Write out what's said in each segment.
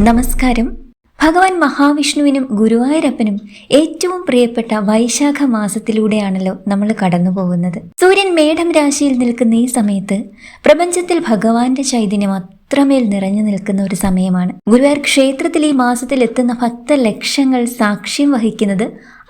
നമസ്കാരം. ഭഗവാൻ മഹാവിഷ്ണുവിനും ഗുരുവായൂരപ്പനും ഏറ്റവും പ്രിയപ്പെട്ട വൈശാഖ മാസത്തിലൂടെയാണല്ലോ നമ്മൾ കടന്നു പോകുന്നത്. സൂര്യൻ മേടം രാശിയിൽ നിൽക്കുന്ന ഈ സമയത്ത് പ്രപഞ്ചത്തിൽ ഭഗവാന്റെ ചൈതന്യം അത്രമേൽ നിറഞ്ഞു നിൽക്കുന്ന ഒരു സമയമാണ്. ഗുരുവായൂർ ക്ഷേത്രത്തിൽ ഈ മാസത്തിൽ എത്തുന്ന ഭക്തലക്ഷങ്ങൾ സാക്ഷ്യം വഹിക്കുന്നത്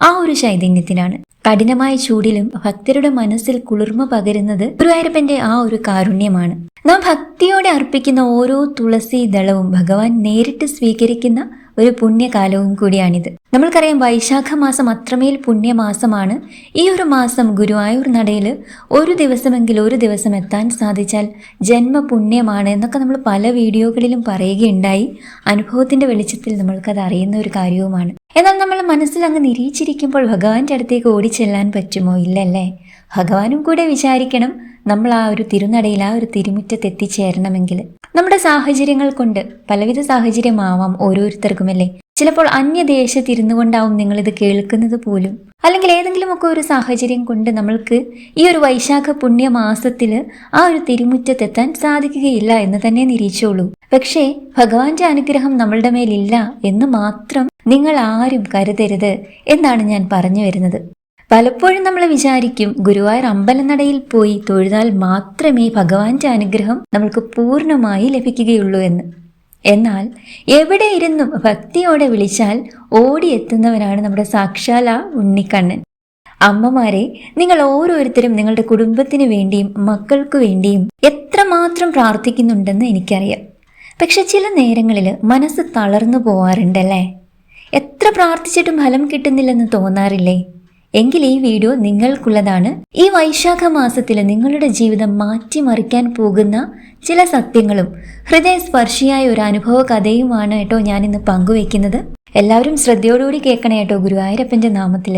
ആ ഒരു ചൈതന്യത്തിനാണ്. കഠിനമായ ചൂടിലും ഭക്തരുടെ മനസ്സിൽ കുളിർമ പകരുന്നത് ഗുരുവായൂരപ്പന്റെ ആ ഒരു കാരുണ്യമാണ്. നാം ഭക്തിയോടെ അർപ്പിക്കുന്ന ഓരോ തുളസി ദളവും ഭഗവാൻ നേരിട്ട് സ്വീകരിക്കുന്ന ഒരു പുണ്യകാലവും കൂടിയാണിത്. നമ്മൾക്കറിയാം, വൈശാഖ മാസം അത്രമേൽ പുണ്യമാസമാണ്. ഈ ഒരു മാസം ഗുരുവായൂർ നടയിൽ ഒരു ദിവസം എത്താൻ സാധിച്ചാൽ ജന്മപുണ്യമാണ് എന്നൊക്കെ നമ്മൾ പല വീഡിയോകളിലും പറയുകയുണ്ടായി. അനുഭവത്തിന്റെ വെളിച്ചത്തിൽ നമ്മൾക്കത് അറിയുന്ന ഒരു കാര്യവുമാണ്. എന്നാൽ നമ്മൾ മനസ്സിൽ അങ്ങ് നിരീക്ഷിച്ചിരിക്കുമ്പോൾ ഭഗവാന്റെ അടുത്തേക്ക് ഓടിച്ചെല്ലാൻ പറ്റുമോ? ഇല്ലല്ലേ. ഭഗവാനും കൂടെ വിചാരിക്കണം നമ്മൾ ആ ഒരു തിരുനടയിൽ, ആ ഒരു തിരുമുറ്റത്ത് എത്തിച്ചേരണമെങ്കിൽ. നമ്മുടെ സാഹചര്യങ്ങൾ കൊണ്ട്, പലവിധ സാഹചര്യമാവാം ഓരോരുത്തർക്കുമല്ലേ. ചിലപ്പോൾ അന്യദേശത്തിരുന്നു കൊണ്ടാവും നിങ്ങളിത് കേൾക്കുന്നത് പോലും. അല്ലെങ്കിൽ ഏതെങ്കിലുമൊക്കെ ഒരു സാഹചര്യം കൊണ്ട് നമ്മൾക്ക് ഈ ഒരു വൈശാഖ പുണ്യമാസത്തിൽ ആ ഒരു തിരുമുറ്റത്തെത്താൻ സാധിക്കുകയില്ല എന്ന് തന്നെ നിരീക്ഷോളൂ. പക്ഷേ ഭഗവാന്റെ അനുഗ്രഹം നമ്മളുടെ മേലില്ല എന്ന് മാത്രം നിങ്ങൾ ആരും കരുതരുത് എന്നാണ് ഞാൻ പറഞ്ഞു വരുന്നത്. പലപ്പോഴും നമ്മൾ വിചാരിക്കും ഗുരുവായൂർ അമ്പലനടയിൽ പോയി തൊഴുതാൽ മാത്രമേ ഭഗവാന്റെ അനുഗ്രഹം നമ്മൾക്ക് പൂർണ്ണമായി ലഭിക്കുകയുള്ളൂ എന്ന്. എന്നാൽ എവിടെ ഇരുന്നും ഭക്തിയോടെ വിളിച്ചാൽ ഓടിയെത്തുന്നവനാണ് നമ്മുടെ സാക്ഷാൽ ഉണ്ണിക്കണ്ണൻ. അമ്മമാരെ, നിങ്ങൾ ഓരോരുത്തരും നിങ്ങളുടെ കുടുംബത്തിന് വേണ്ടിയും മക്കൾക്ക് വേണ്ടിയും എത്രമാത്രം പ്രാർത്ഥിക്കുന്നുണ്ടെന്ന് എനിക്കറിയാം. പക്ഷെ ചില നേരങ്ങളിൽ മനസ്സ് തളർന്നു പോവാറുണ്ടല്ലേ? എത്ര പ്രാർത്ഥിച്ചിട്ടും ഫലം കിട്ടുന്നില്ലെന്ന് തോന്നാറില്ലേ? എങ്കിൽ ഈ വീഡിയോ നിങ്ങൾക്കുള്ളതാണ്. ഈ വൈശാഖ മാസത്തിൽ നിങ്ങളുടെ ജീവിതം മാറ്റിമറിക്കാൻ പോകുന്ന ചില സത്യങ്ങളും ഹൃദയസ്പർശിയായ ഒരു അനുഭവ കഥയുമാണ് കേട്ടോ ഞാനിന്ന് പങ്കുവെക്കുന്നത്. എല്ലാവരും ശ്രദ്ധയോടുകൂടി കേൾക്കണേ കേട്ടോ, ഗുരുവായൂരപ്പന്റെ നാമത്തിൽ.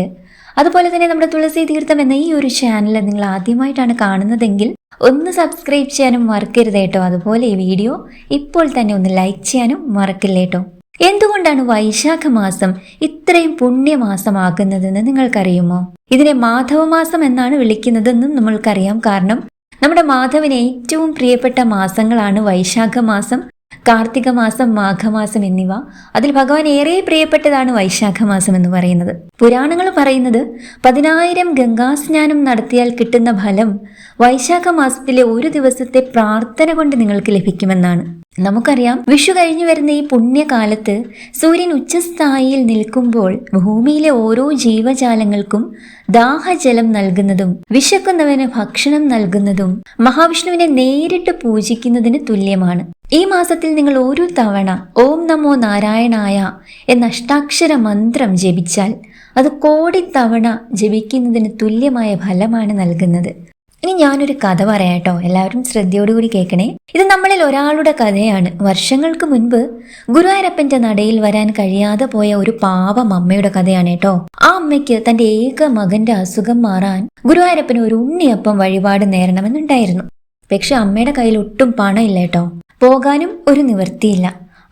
അതുപോലെ തന്നെ നമ്മുടെ തുളസി തീർത്ഥം എന്ന ഈ ഒരു ചാനൽ നിങ്ങൾ ആദ്യമായിട്ടാണ് കാണുന്നതെങ്കിൽ ഒന്ന് സബ്സ്ക്രൈബ് ചെയ്യാനും മറക്കരുത് കേട്ടോ. അതുപോലെ ഈ വീഡിയോ ഇപ്പോൾ തന്നെ ഒന്ന് ലൈക്ക് ചെയ്യാനും മറക്കില്ല കേട്ടോ. എന്തുകൊണ്ടാണ് വൈശാഖ മാസം ഇത്രയും പുണ്യമാസമാകുന്നതെന്ന് നിങ്ങൾക്കറിയുമോ? ഇതിനെ മാധവമാസം എന്നാണ് വിളിക്കുന്നതെന്നും നമ്മൾക്കറിയാം. കാരണം നമ്മുടെ മാധവന് ഏറ്റവും പ്രിയപ്പെട്ട മാസങ്ങളാണ് വൈശാഖ മാസം, കാർത്തിക മാസം, മാഘമാസം എന്നിവ. അതിൽ ഭഗവാൻ ഏറെ പ്രിയപ്പെട്ടതാണ് വൈശാഖ മാസം എന്ന് പറയുന്നത്. പുരാണങ്ങൾ പറയുന്നത് 10,000 ഗംഗാസ്നാനം നടത്തിയാൽ കിട്ടുന്ന ഫലം വൈശാഖ മാസത്തിലെ ഒരു ദിവസത്തെ പ്രാർത്ഥന കൊണ്ട് നിങ്ങൾക്ക് ലഭിക്കുമെന്നാണ്. നമുക്കറിയാം, വിഷു കഴിഞ്ഞു വരുന്ന ഈ പുണ്യകാലത്ത് സൂര്യൻ ഉച്ചസ്ഥായിയിൽ നിൽക്കുമ്പോൾ ഭൂമിയിലെ ഓരോ ജീവജാലങ്ങൾക്കും ദാഹജലം നൽകുന്നതും വിശക്കുന്നവന് ഭക്ഷണം നൽകുന്നതും മഹാവിഷ്ണുവിനെ നേരിട്ട് പൂജിക്കുന്നതിന് തുല്യമാണ്. ഈ മാസത്തിൽ നിങ്ങൾ ഒരു തവണ ഓം നമോ നാരായണായ എന്ന അഷ്ടാക്ഷര മന്ത്രം ജപിച്ചാൽ അത് കോടി തവണ ജപിക്കുന്നതിന് തുല്യമായ ഫലമാണ് നൽകുന്നത്. ഇനി ഞാനൊരു കഥ പറയാട്ടോ, എല്ലാവരും ശ്രദ്ധയോടുകൂടി കേൾക്കണേ. ഇത് നമ്മളിൽ ഒരാളുടെ കഥയാണ്. വർഷങ്ങൾക്ക് മുൻപ് ഗുരുവായൂരപ്പന്റെ നടയിൽ വരാൻ കഴിയാതെ പോയ ഒരു പാവം അമ്മയുടെ കഥയാണ് കേട്ടോ. ആ അമ്മയ്ക്ക് തന്റെ ഏക മകന്റെ അസുഖം മാറാൻ ഗുരുവായൂരപ്പന് ഒരു ഉണ്ണിയപ്പം വഴിപാട് നേരണമെന്നുണ്ടായിരുന്നു. പക്ഷെ അമ്മയുടെ കയ്യിൽ ഒട്ടും പണമില്ല കേട്ടോ. പോകാനും ഒരു നിവൃത്തിയില്ല.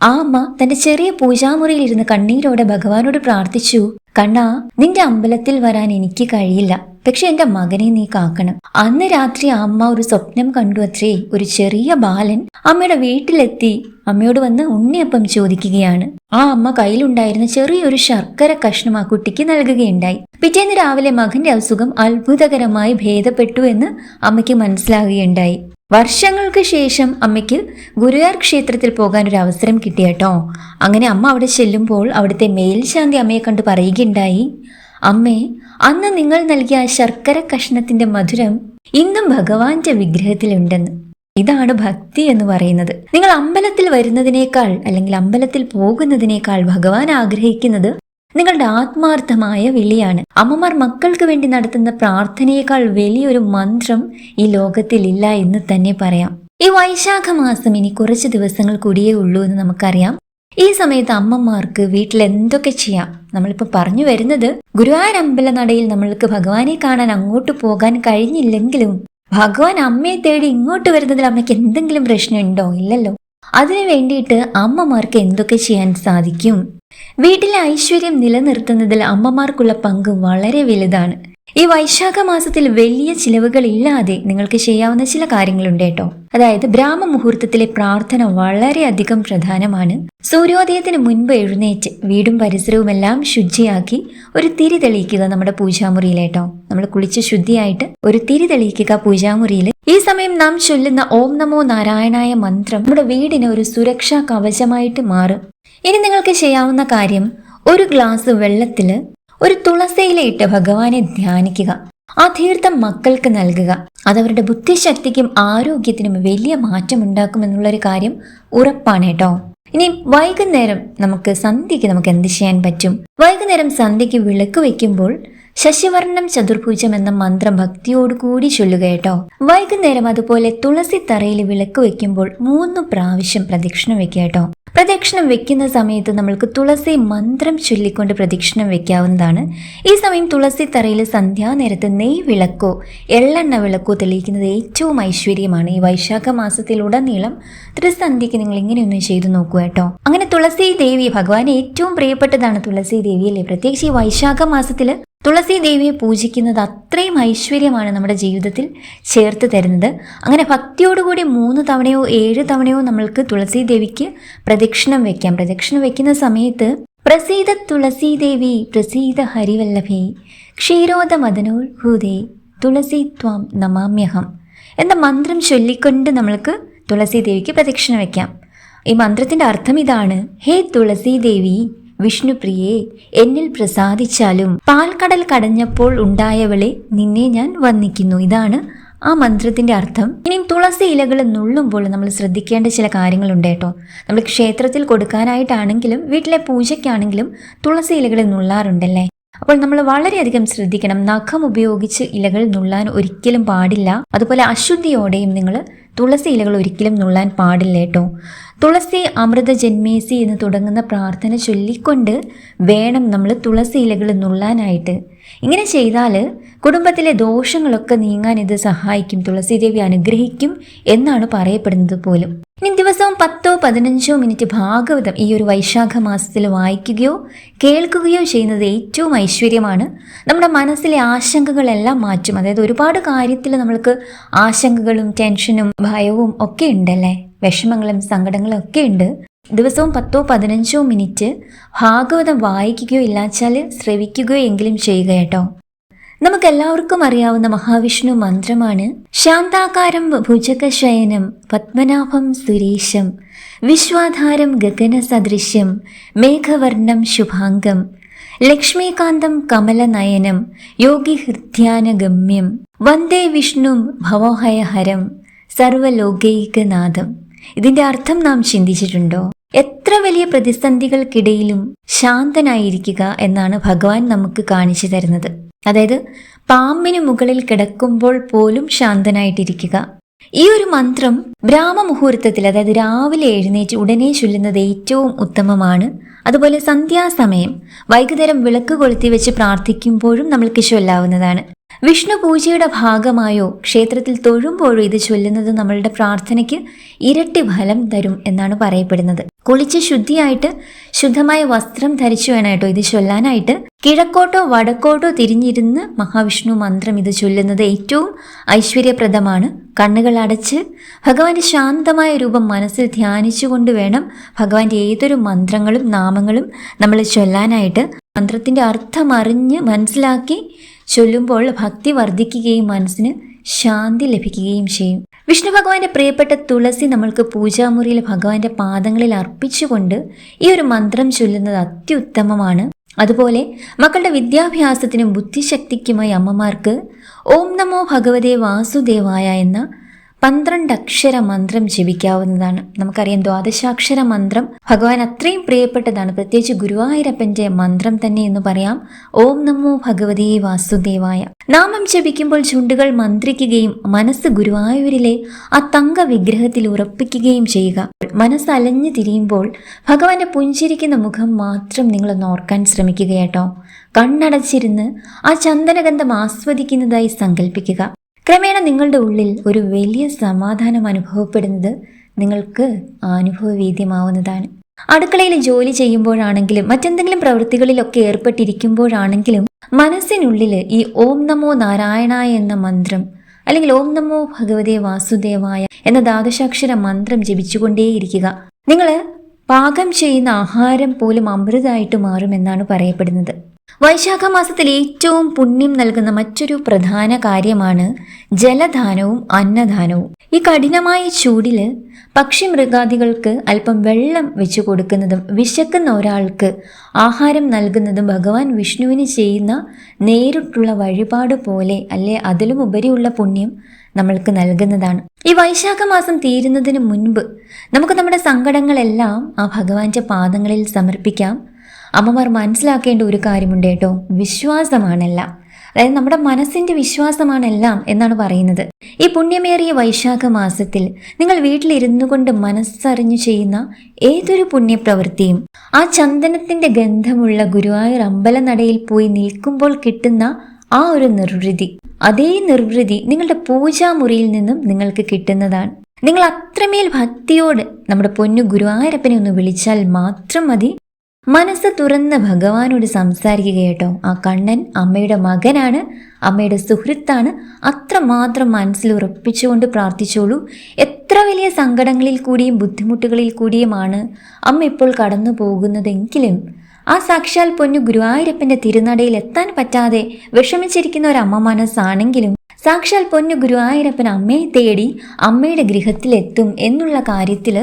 ആ അമ്മ തന്റെ ചെറിയ പൂജാമുറിയിൽ ഇരുന്ന് കണ്ണീരോടെ ഭഗവാനോട് പ്രാർത്ഥിച്ചു, കണ്ണാ, നിന്റെ അമ്പലത്തിൽ വരാൻ എനിക്ക് കഴിയില്ല, പക്ഷെ എന്റെ മകനെ നീ കാക്കണം. അന്ന് രാത്രി ആ അമ്മ ഒരു സ്വപ്നം കണ്ടു അത്രേ. ഒരു ചെറിയ ബാലൻ അമ്മയുടെ വീട്ടിലെത്തി അമ്മയോട് വന്ന് ഉണ്ണിയപ്പം ചോദിക്കുകയാണ്. ആ അമ്മ കയ്യിലുണ്ടായിരുന്ന ചെറിയൊരു ശർക്കര കഷ്ണം ആ കുട്ടിക്ക് നൽകുകയുണ്ടായി. പിറ്റേന്ന് രാവിലെ മകന്റെ അസുഖം അത്ഭുതകരമായി ഭേദപ്പെട്ടു എന്ന് അമ്മയ്ക്ക് മനസ്സിലാകുകയുണ്ടായി. വർഷങ്ങൾക്ക് ശേഷം അമ്മയ്ക്ക് ഗുരുവായൂർ ക്ഷേത്രത്തിൽ പോകാൻ ഒരു അവസരം കിട്ടിയട്ടോ. അങ്ങനെ അമ്മ അവിടെ ചെല്ലുമ്പോൾ അവിടുത്തെ മേൽശാന്തി അമ്മയെ കണ്ട് പറയുകയുണ്ടായി, അമ്മേ, അന്ന് നിങ്ങൾ നൽകിയ ആ ശർക്കര കഷ്ണത്തിന്റെ മധുരം ഇന്നും ഭഗവാന്റെ വിഗ്രഹത്തിലുണ്ടെന്ന്. ഇതാണ് ഭക്തി എന്ന് പറയുന്നത്. നിങ്ങൾ അമ്പലത്തിൽ വരുന്നതിനേക്കാൾ അല്ലെങ്കിൽ അമ്പലത്തിൽ പോകുന്നതിനേക്കാൾ ഭഗവാൻ ആഗ്രഹിക്കുന്നത് നിങ്ങളുടെ ആത്മാർത്ഥമായ വിളിയാണ്. അമ്മമാർ മക്കൾക്ക് വേണ്ടി നടത്തുന്ന പ്രാർത്ഥനയേക്കാൾ വലിയൊരു മന്ത്രം ഈ ലോകത്തിൽ ഇല്ല എന്ന് തന്നെ പറയാം. ഈ വൈശാഖ മാസം ഇനി കുറച്ച് ദിവസങ്ങൾ കൂടിയേ ഉള്ളൂ എന്ന് നമുക്കറിയാം. ഈ സമയത്ത് അമ്മമാർക്ക് വീട്ടിൽ എന്തൊക്കെ ചെയ്യാം? നമ്മളിപ്പോ പറഞ്ഞു വരുന്നത് ഗുരുവായൂർ അമ്പല നടയിൽ നമ്മൾക്ക് ഭഗവാനെ കാണാൻ അങ്ങോട്ട് പോകാൻ കഴിഞ്ഞില്ലെങ്കിലും ഭഗവാൻ അമ്മയെ തേടി ഇങ്ങോട്ട് വരുന്നതിൽ അമ്മയ്ക്ക് എന്തെങ്കിലും പ്രശ്നമുണ്ടോ? ഇല്ലല്ലോ. അതിനു വേണ്ടിയിട്ട് അമ്മമാർക്ക് എന്തൊക്കെ ചെയ്യാൻ സാധിക്കും? വീട്ടിലെ ഐശ്വര്യം നിലനിർത്തുന്നതിൽ അമ്മമാർക്കുള്ള പങ്ക് വളരെ വലുതാണ്. ഈ വൈശാഖ മാസത്തിൽ വലിയ ചിലവുകളില്ലാതെ നിങ്ങൾക്ക് ചെയ്യാവുന്ന ചില കാര്യങ്ങളുണ്ട് കേട്ടോ. അതായത് ബ്രാഹ്മ മുഹൂർത്തത്തിലെ പ്രാർത്ഥന വളരെയധികം പ്രധാനമാണ്. സൂര്യോദയത്തിന് മുൻപ് എഴുന്നേറ്റ് വീടും പരിസരവും എല്ലാം ശുചിയാക്കി ഒരു തിരി തെളിയിക്കുക നമ്മുടെ പൂജാമുറിയിലേട്ടോ. നമ്മൾ കുളിച്ച് ശുദ്ധിയായിട്ട് ഒരു തിരി തെളിയിക്കുക പൂജാമുറിയിൽ. ഈ സമയം നാം ചൊല്ലുന്ന ഓം നമോ നാരായണായ മന്ത്രം നമ്മുടെ വീടിന് ഒരു സുരക്ഷാ കവചമായിട്ട് മാറും. ഇനി നിങ്ങൾക്ക് ചെയ്യാവുന്ന കാര്യം, ഒരു ഗ്ലാസ് വെള്ളത്തിൽ ഒരു തുളസിയില ഇട്ട് ഭഗവാനെ ധ്യാനിക്കുക. ആ തീർത്ഥം മക്കൾക്ക് നൽകുക. അതവരുടെ ബുദ്ധിശക്തിക്കും ആരോഗ്യത്തിനും വലിയ മാറ്റമുണ്ടാക്കുമെന്നുള്ളൊരു കാര്യം ഉറപ്പാണ് കേട്ടോ. ഇനി വൈകുന്നേരം സന്ധ്യയ്ക്ക് നമുക്ക് എന്ത് ചെയ്യാൻ പറ്റും? വൈകുന്നേരം സന്ധ്യയ്ക്ക് വിളക്ക് വെക്കുമ്പോൾ ശശിവർണം ചതുർഭുജം എന്ന മന്ത്രം ഭക്തിയോടുകൂടി ചൊല്ലുക കേട്ടോ. വൈകുന്നേരം അതുപോലെ തുളസി തറയിൽ വിളക്ക് വെക്കുമ്പോൾ 3 പ്രാവശ്യം പ്രദക്ഷിണം വെക്കുക കേട്ടോ. പ്രദക്ഷിണം വെക്കുന്ന സമയത്ത് നമ്മൾക്ക് തുളസി മന്ത്രം ചൊല്ലിക്കൊണ്ട് പ്രദക്ഷിണം വെക്കാവുന്നതാണ്. ഈ സമയം തുളസി തറയിൽ സന്ധ്യാനേരത്ത് നെയ് വിളക്കോ എള്ളെണ്ണ വിളക്കോ തെളിയിക്കുന്നത് ഏറ്റവും ഐശ്വര്യമാണ്. ഈ വൈശാഖ മാസത്തിലുടനീളം ത്രിസന്ധ്യയ്ക്ക് നിങ്ങൾ ഇങ്ങനെയൊന്നും ചെയ്തു നോക്കൂ കേട്ടോ. അങ്ങനെ തുളസി ദേവി, ഭഗവാന് ഏറ്റവും പ്രിയപ്പെട്ടതാണ് തുളസി ദേവി അല്ലേ. പ്രത്യേകിച്ച് ഈ വൈശാഖ മാസത്തിൽ തുളസി ദേവിയെ പൂജിക്കുന്നത് അത്രയും ഐശ്വര്യമാണ് നമ്മുടെ ജീവിതത്തിൽ ചേർത്ത് തരുന്നത്. അങ്ങനെ ഭക്തിയോടുകൂടി 3 തവണയോ 7 തവണയോ നമ്മൾക്ക് തുളസി ദേവിക്ക് പ്രദക്ഷിണം വെക്കാം. പ്രദക്ഷിണം വെക്കുന്ന സമയത്ത് പ്രസീദ തുളസി ദേവി പ്രസീദ ഹരിവല്ലഭേ ക്ഷീരോദ മദനോർഭൂതേ തുളസി ത്വാം നമാമ്യഹം എന്ന മന്ത്രം ചൊല്ലിക്കൊണ്ട് നമ്മൾക്ക് തുളസി ദേവിക്ക് പ്രദക്ഷിണം വെക്കാം. ഈ മന്ത്രത്തിൻ്റെ അർത്ഥം ഇതാണ്: ഹേ തുളസി ദേവി, വിഷ്ണുപ്രിയേ, എന്നിൽ പ്രസാദിച്ചാലും പാൽക്കടൽ കടഞ്ഞപ്പോൾ ഉണ്ടായവളെ നിന്നെ ഞാൻ വന്ദിക്കുന്നു. ഇതാണ് ആ മന്ത്രത്തിന്റെ അർത്ഥം. ഇനിയും തുളസി ഇലകൾ നുള്ളുമ്പോൾ നമ്മൾ ശ്രദ്ധിക്കേണ്ട ചില കാര്യങ്ങളുണ്ട് കേട്ടോ. നമ്മൾ ക്ഷേത്രത്തിൽ കൊടുക്കാനായിട്ടാണെങ്കിലും വീട്ടിലെ പൂജയ്ക്കാണെങ്കിലും തുളസി ഇലകൾ നുള്ളാറുണ്ടല്ലേ. അപ്പോൾ നമ്മൾ വളരെയധികം ശ്രദ്ധിക്കണം. നഖം ഉപയോഗിച്ച് ഇലകൾ നുള്ളാൻ ഒരിക്കലും പാടില്ല. അതുപോലെ അശുദ്ധിയോടെയും നിങ്ങൾ തുളസി ഇലകൾ ഒരിക്കലും നുള്ളാൻ പാടില്ല കേട്ടോ. തുളസി അമൃത ജന്മേസി എന്ന് തുടങ്ങുന്ന പ്രാർത്ഥന ചൊല്ലിക്കൊണ്ട് വേണം നമ്മൾ തുളസി ഇലകൾ നുള്ളാനായിട്ട്. ഇങ്ങനെ ചെയ്താൽ കുടുംബത്തിലെ ദോഷങ്ങളൊക്കെ നീങ്ങാൻ ഇത് സഹായിക്കും. തുളസി ദേവി അനുഗ്രഹിക്കും എന്നാണ് പറയപ്പെടുന്നത് പോലും. ഇനി ദിവസവും 10-15 മിനിറ്റ് ഭാഗവതം ഈ ഒരു വൈശാഖ മാസത്തിൽ വായിക്കുകയോ കേൾക്കുകയോ ചെയ്യുന്നത് ഏറ്റവും ഐശ്വര്യമാണ്. നമ്മുടെ മനസ്സിലെ ആശങ്കകളെല്ലാം മാറ്റും. അതായത് ഒരുപാട് കാര്യത്തിൽ നമ്മൾക്ക് ആശങ്കകളും ടെൻഷനും ഭയവും ഒക്കെ ഉണ്ടല്ലേ, വിഷമങ്ങളും സങ്കടങ്ങളും ഒക്കെ ഉണ്ട്. ദിവസവും 10-15 മിനിറ്റ് ഭാഗവതം വായിക്കുകയോ ഇല്ലാച്ചാൽ ശ്രവിക്കുകയോ എങ്കിലും ചെയ്യുക കേട്ടോ. നമുക്കെല്ലാവർക്കും അറിയാവുന്ന മഹാവിഷ്ണു മന്ത്രമാണ് ശാന്താകാരം ഭുജകശയനം പത്മനാഭം സുരേശം വിശ്വാധാരം ഗഗന സദൃശ്യം മേഘവർണം ശുഭാംഗം ലക്ഷ്മീകാന്തം കമലനയനം യോഗി ഹൃദ്യാനഗമ്യം വന്ദേ വിഷ്ണും ഭവോഹയഹരം സർവലോകൈകനാഥം. ഇതിന്റെ അർത്ഥം നാം ചിന്തിച്ചിട്ടുണ്ടോ? എത്ര വലിയ പ്രതിസന്ധികൾക്കിടയിലും ശാന്തനായിരിക്കുക എന്നാണ് ഭഗവാൻ നമുക്ക് കാണിച്ചു തരുന്നത്. അതായത് പാമ്പിന് മുകളിൽ കിടക്കുമ്പോൾ പോലും ശാന്തനായിട്ടിരിക്കുക. ഈ ഒരു മന്ത്രം ബ്രാഹ്മ മുഹൂർത്തത്തിൽ, അതായത് രാവിലെ എഴുന്നേറ്റ് ഉടനെ ചൊല്ലുന്നത് ഏറ്റവും ഉത്തമമാണ്. അതുപോലെ സന്ധ്യാസമയം വൈകുന്നേരം വിളക്ക് കൊളുത്തി വെച്ച് പ്രാർത്ഥിക്കുമ്പോഴും നമ്മൾക്ക് ചൊല്ലാവുന്നതാണ്. വിഷ്ണു പൂജയുടെ ഭാഗമായോ ക്ഷേത്രത്തിൽ തൊഴുമ്പോഴോ ഇത് ചൊല്ലുന്നത് നമ്മളുടെ പ്രാർത്ഥനയ്ക്ക് ഇരട്ടി ഫലം തരും എന്നാണ് പറയപ്പെടുന്നത്. കുളിച്ച് ശുദ്ധിയായിട്ട് ശുദ്ധമായ വസ്ത്രം ധരിച്ചു വേണം കേട്ടോ ഇത് ചൊല്ലാനായിട്ട്. കിഴക്കോട്ടോ വടക്കോട്ടോ തിരിഞ്ഞിരുന്ന് മഹാവിഷ്ണു മന്ത്രം ഇത് ചൊല്ലുന്നത് ഏറ്റവും ഐശ്വര്യപ്രദമാണ്. കണ്ണുകൾ അടച്ച് ഭഗവാന്റെ ശാന്തമായ രൂപം മനസ്സിൽ ധ്യാനിച്ചുകൊണ്ട് വേണം ഭഗവാന്റെ ഏതൊരു മന്ത്രങ്ങളും നാമങ്ങളും നമ്മൾ ചൊല്ലാനായിട്ട്. മന്ത്രത്തിന്റെ അർത്ഥം അറിഞ്ഞ് മനസ്സിലാക്കി ചൊല്ലുമ്പോൾ ഭക്തി വർദ്ധിക്കുകയും മനസ്സിന് ശാന്തി ലഭിക്കുകയും ചെയ്യും. വിഷ്ണു ഭഗവാന്റെ പ്രിയപ്പെട്ട തുളസി നമ്മൾക്ക് പൂജാമുറിയിൽ ഭഗവാന്റെ പാദങ്ങളിൽ അർപ്പിച്ചുകൊണ്ട് ഈ ഒരു മന്ത്രം ചൊല്ലുന്നത് അത്യുത്തമമാണ്. അതുപോലെ മക്കളുടെ വിദ്യാഭ്യാസത്തിനും ബുദ്ധിശക്തിക്കുമായി അമ്മമാർക്ക് ഓം നമോ ഭഗവതേ വാസുദേവായ എന്ന 12 അക്ഷര മന്ത്രം ജപിക്കാവുന്നതാണ്. നമുക്കറിയാം, ദ്വാദശാക്ഷര മന്ത്രം ഭഗവാൻ അത്രയും പ്രിയപ്പെട്ടതാണ്. പ്രത്യേകിച്ച് ഗുരുവായൂരപ്പന്റെ മന്ത്രം തന്നെ എന്ന് പറയാം. ഓം നമോ ഭഗവതേ വാസുദേവായ. നാമം ജപിക്കുമ്പോൾ ചുണ്ടുകൾ മന്ത്രിക്കുകയും മനസ്സ് ഗുരുവായൂരിലെ ആ തങ്ക വിഗ്രഹത്തിൽ ഉറപ്പിക്കുകയും ചെയ്യുക. മനസ്സ് അലഞ്ഞു തിരിയുമ്പോൾ ഭഗവാന്റെ പുഞ്ചിരിക്കുന്ന മുഖം മാത്രം നിങ്ങളൊന്ന് ഓർക്കാൻ ശ്രമിക്കുക കേട്ടോ. കണ്ണടച്ചിരുന്ന് ആ ചന്ദനഗന്ധം ആസ്വദിക്കുന്നതായി സങ്കല്പിക്കുക. ക്രമേണ നിങ്ങളുടെ ഉള്ളിൽ ഒരു വലിയ സമാധാനം അനുഭവപ്പെടുന്നത് നിങ്ങൾക്ക് അനുഭവവേദ്യമാവുന്നതാണ്. അടുക്കളയിൽ ജോലി ചെയ്യുമ്പോഴാണെങ്കിലും മറ്റെന്തെങ്കിലും പ്രവൃത്തികളിലൊക്കെ ഏർപ്പെട്ടിരിക്കുമ്പോഴാണെങ്കിലും മനസ്സിനുള്ളിൽ ഈ ഓം നമോ നാരായണായ എന്ന മന്ത്രം അല്ലെങ്കിൽ ഓം നമോ ഭഗവതേ വാസുദേവായ എന്ന ദ്വാദശാക്ഷര മന്ത്രം ജപിച്ചുകൊണ്ടേയിരിക്കുക. നിങ്ങൾ പാകം ചെയ്യുന്ന ആഹാരം പോലും അമൃതമായിട്ട് മാറുമെന്നാണ് പറയപ്പെടുന്നത്. വൈശാഖ മാസത്തിൽ ഏറ്റവും പുണ്യം നൽകുന്ന മറ്റൊരു പ്രധാന കാര്യമാണ് ജലദാനവും അന്നദാനവും. ഈ കഠിനമായ ചൂടിൽ പക്ഷി മൃഗാദികൾക്ക് അല്പം വെള്ളം വെച്ചു കൊടുക്കുന്നതും വിശക്കുന്ന ഒരാൾക്ക് ആഹാരം നൽകുന്നതും ഭഗവാൻ വിഷ്ണുവിന് ചെയ്യുന്ന നേരിട്ടുള്ള വഴിപാട് പോലെ അല്ലെ അതിലും ഉപരിയുള്ള പുണ്യം നമ്മൾക്ക് നൽകുന്നതാണ്. ഈ വൈശാഖ മാസം തീരുന്നതിന് മുൻപ് നമുക്ക് നമ്മുടെ സങ്കടങ്ങളെല്ലാം ആ ഭഗവാന്റെ പാദങ്ങളിൽ സമർപ്പിക്കാം. അമ്മമാർ മനസ്സിലാക്കേണ്ട ഒരു കാര്യമുണ്ട് കേട്ടോ, വിശ്വാസമാണെല്ലാം. അതായത് നമ്മുടെ മനസ്സിന്റെ വിശ്വാസമാണെല്ലാം എന്നാണ് പറയുന്നത്. ഈ പുണ്യമേറിയ വൈശാഖ മാസത്തിൽ നിങ്ങൾ വീട്ടിലിരുന്നു കൊണ്ട് മനസ്സറിഞ്ഞു ചെയ്യുന്ന ഏതൊരു പുണ്യപ്രവൃത്തിയും ആ ചന്ദനത്തിന്റെ ഗന്ധമുള്ള ഗുരുവായൂർ അമ്പലനടയിൽ പോയി നിൽക്കുമ്പോൾ കിട്ടുന്ന ആ ഒരു നിർവൃതി, അതേ നിർവൃതി നിങ്ങളുടെ പൂജാമുറിയിൽ നിന്നും നിങ്ങൾക്ക് കിട്ടുന്നതാണ്. നിങ്ങൾ അത്രമേൽ ഭക്തിയോട് നമ്മുടെ പൊന്നു ഗുരുവായൂരപ്പനെ ഒന്ന് വിളിച്ചാൽ മാത്രം മതി. മനസ്സ് തുറന്ന് ഭഗവാനോട് സംസാരിക്കുക കേട്ടോ. ആ കണ്ണൻ അമ്മയുടെ മകനാണ്, അമ്മയുടെ സുഹൃത്താണ്. അത്രമാത്രം മനസ്സിൽ ഉറപ്പിച്ചുകൊണ്ട് പ്രാർത്ഥിച്ചോളൂ. എത്ര വലിയ സങ്കടങ്ങളിൽ കൂടിയും ബുദ്ധിമുട്ടുകളിൽ കൂടിയുമാണ് അമ്മ ഇപ്പോൾ കടന്നു പോകുന്നതെങ്കിലും ആ സാക്ഷാൽ പൊന്നു ഗുരുവായൂരപ്പന്റെ തിരുനടയിൽ എത്താൻ പറ്റാതെ വിഷമിച്ചിരിക്കുന്ന ഒരു അമ്മ മനസ്സാണെങ്കിലും സാക്ഷാൽ പൊന്നു ഗുരുവായൂരപ്പൻ അമ്മയെ തേടി അമ്മയുടെ ഗൃഹത്തിലെത്തും എന്നുള്ള കാര്യത്തിൽ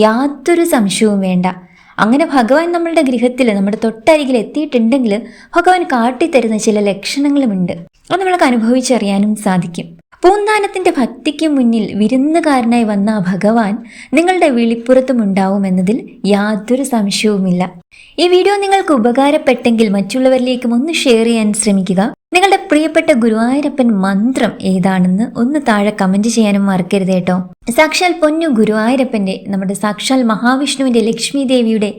യാതൊരു സംശയവും വേണ്ട. അങ്ങനെ ഭഗവാൻ നമ്മളുടെ ഗൃഹത്തിൽ നമ്മുടെ തൊട്ടരികിൽ എത്തിയിട്ടുണ്ടെങ്കിൽ ഭഗവാൻ കാട്ടിത്തരുന്ന ചില ലക്ഷണങ്ങളുമുണ്ട്. അത് നമ്മൾക്ക് അനുഭവിച്ചറിയാനും സാധിക്കും. പൂന്താനത്തിന്റെ ഭക്തിക്ക് മുന്നിൽ വിരുന്നുകാരനായി വന്ന ഭഗവാൻ നിങ്ങളുടെ വിളിപ്പുറത്തും ഉണ്ടാവുമെന്നതിൽ യാതൊരു സംശയവുമില്ല. ഈ വീഡിയോ നിങ്ങൾക്ക് ഉപകാരപ്പെട്ടെങ്കിൽ മറ്റുള്ളവരിലേക്കും ഒന്ന് ഷെയർ ചെയ്യാൻ ശ്രമിക്കുക. നിങ്ങളുടെ പ്രിയപ്പെട്ട ഗുരുവായൂരപ്പൻ മന്ത്രം ഏതാണെന്ന് ഒന്ന് താഴെ കമന്റ് ചെയ്യാനും മറക്കരുത് കേട്ടോ. സാക്ഷാൽ പൊന്നു ഗുരുവായൂരപ്പന്റെ, നമ്മുടെ സാക്ഷാൽ മഹാവിഷ്ണുവിന്റെ, ലക്ഷ്മി ദേവിയുടെ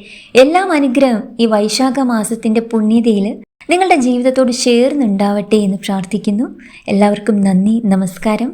എല്ലാം അനുഗ്രഹം ഈ വൈശാഖ മാസത്തിന്റെ പുണ്യതയിൽ നിങ്ങളുടെ ജീവിതത്തോട് ചേർന്നുണ്ടാവട്ടെ എന്ന് പ്രാർത്ഥിക്കുന്നു. എല്ലാവർക്കും നന്ദി, നമസ്കാരം.